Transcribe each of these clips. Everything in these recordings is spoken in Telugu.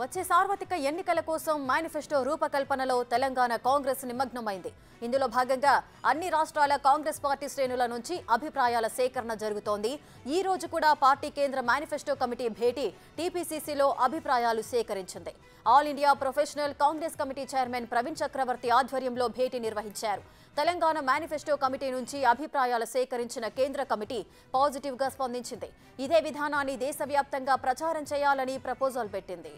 వచ్చే సార్వత్రిక ఎన్నికల కోసం మేనిఫెస్టో రూపకల్పనలో తెలంగాణ కాంగ్రెస్ నిమగ్నమైంది. ఇందులో భాగంగా అన్ని రాష్ట్రాల కాంగ్రెస్ పార్టీ శ్రేణుల నుంచి అభిప్రాయాల సేకరణ జరుగుతోంది. ఈ రోజు కూడా పార్టీ కేంద్ర మేనిఫెస్టో కమిటీ భేటీ టీపీసీసీలో అభిప్రాయాలు సేకరించింది. All India professional Congress committee chairman Praveen Chakravarthy ఆధ్వర్యంలో భేటీ నిర్వహించారు. తెలంగాణ మేనిఫెస్టో కమిటీ నుంచి అభిప్రాయాలు సేకరించిన కేంద్ర కమిటీ పాజిటివ్ గా స్పందించింది. ఇదే విధానాన్ని దేశవ్యాప్తంగా ప్రచారం చేయాలని ప్రపోజల్ పెట్టింది.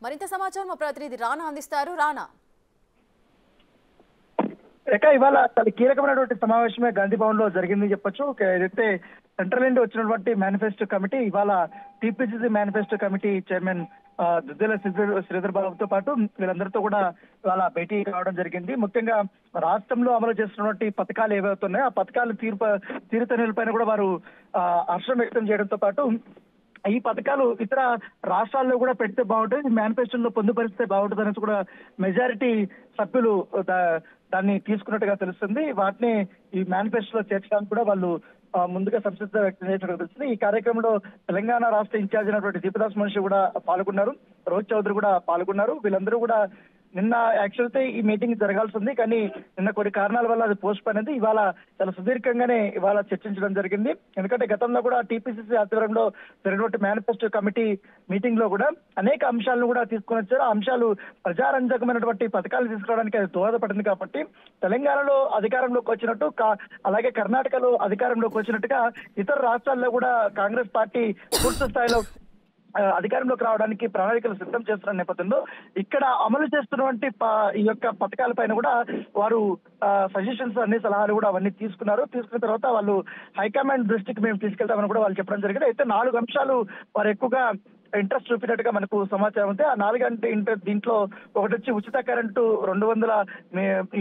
మరింత సమాచారం మా ప్రతినిధి రానా అందిస్తారు. రానా, ఇవాళ చాలా కీలకమైనటువంటి సమావేశమే గాంధీ భవన్ లో జరిగింది చెప్పొచ్చు. ఏదైతే సెంట్రల్ నుండి వచ్చినటువంటి మేనిఫెస్టో కమిటీ ఇవాళ TPCC manifesto committee chairman Duddela Sridhar బాబుతో పాటు వీళ్ళందరితో కూడా ఇవాళ భేటీ కావడం జరిగింది. ముఖ్యంగా రాష్ట్రంలో అమలు చేస్తున్నటువంటి పథకాలు ఏవైతున్నాయో ఆ పథకాల తీరుతెన్నులపైన కూడా వారు హర్షం వ్యక్తం చేయడంతో పాటు ఈ పథకాలు ఇతర రాష్ట్రాల్లో కూడా పెడితే బాగుంటుంది, మేనిఫెస్టోలో పొందుపరిస్తే బాగుంటుంది అనేసి కూడా మెజారిటీ సభ్యులు దాన్ని తీసుకున్నట్టుగా తెలుస్తుంది. వాటిని ఈ మేనిఫెస్టోలో చేర్చడానికి కూడా వాళ్ళు ముందుగా సంసిద్ధత వ్యక్తం చేసినట్టు తెలుస్తుంది. ఈ కార్యక్రమంలో తెలంగాణ రాష్ట్ర ఇన్ఛార్జ్ అయినటువంటి దీపదాస్ మనిషి కూడా పాల్గొన్నారు, రోజ్ చౌదరి కూడా పాల్గొన్నారు. వీళ్ళందరూ కూడా నిన్న యాక్చువల్ అయితే ఈ మీటింగ్ జరగాల్సి ఉంది, కానీ నిన్న కొన్ని కారణాల వల్ల అది పోస్ట్ పోయినది. ఇవాళ చాలా సుదీర్ఘంగానే ఇవాళ చర్చించడం జరిగింది. ఎందుకంటే గతంలో కూడా టీపీసీసీ ఆధ్వర్యంలో జరిగినటువంటి మేనిఫెస్టో కమిటీ మీటింగ్ లో కూడా అనేక అంశాలను కూడా తీసుకొని వచ్చారు. ఆ అంశాలు ప్రజారంజకమైనటువంటి పథకాలు తీసుకురావడానికి అది దోహదపడింది. కాబట్టి తెలంగాణలో అధికారంలోకి వచ్చినట్టు అలాగే కర్ణాటకలో అధికారంలోకి వచ్చినట్టుగా ఇతర రాష్ట్రాల్లో కూడా కాంగ్రెస్ పార్టీ పూర్తి స్థాయిలో అధికారంలోకి రావడానికి ప్రణాళికలు సిద్ధం చేస్తున్న నేపథ్యంలో ఇక్కడ అమలు చేస్తున్నటువంటి ఈ యొక్క పథకాలపైన కూడా వారు సజెషన్స్ అన్ని సలహాలు కూడా అవన్నీ తీసుకున్న తర్వాత వాళ్ళు హైకమాండ్ దృష్టికి మేము తీసుకెళ్తామని కూడా వాళ్ళు చెప్పడం జరిగింది. అయితే 4 అంశాలు వారు ఎక్కువగా ఇంట్రెస్ట్ చూపినట్టుగా మనకు సమాచారం ఉంది. ఆ 4 దీంట్లో ఒకటి వచ్చి ఉచిత కరెంటు 200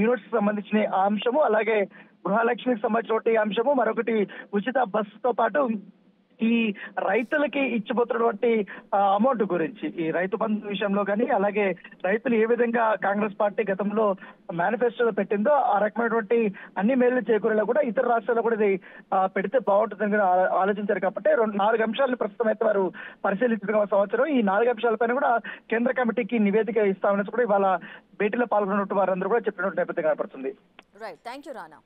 యూనిట్స్ సంబంధించిన ఆ అంశము, అలాగే గృహలక్ష్మికి సంబంధించిన అంశము, మరొకటి ఉచిత బస్సుతో పాటు ఈ రైతులకి ఇచ్చిపోతున్నటువంటి అమౌంట్ గురించి, ఈ రైతు బంధు విషయంలో కానీ అలాగే రైతులు ఏ విధంగా కాంగ్రెస్ పార్టీ గతంలో మేనిఫెస్టోలో పెట్టిందో ఆ రకమైనటువంటి అన్ని మేలు చేకూరేలా కూడా ఇతర రాష్ట్రాల్లో కూడా ఇది పెడితే బాగుంటుందని కూడా ఆలోచించారు. కాబట్టి 4 అంశాలను ప్రస్తుతం అయితే వారు పరిశీలించిన సంవత్సరం ఈ 4 అంశాలపైన కూడా కేంద్ర కమిటీకి నివేదిక ఇస్తామని కూడా ఇవాళ భేటీలో పాల్గొన్నట్టు వారందరూ కూడా చెప్పినట్టు నేపథ్యం కనపడుతుంది. Right, thank you Rana.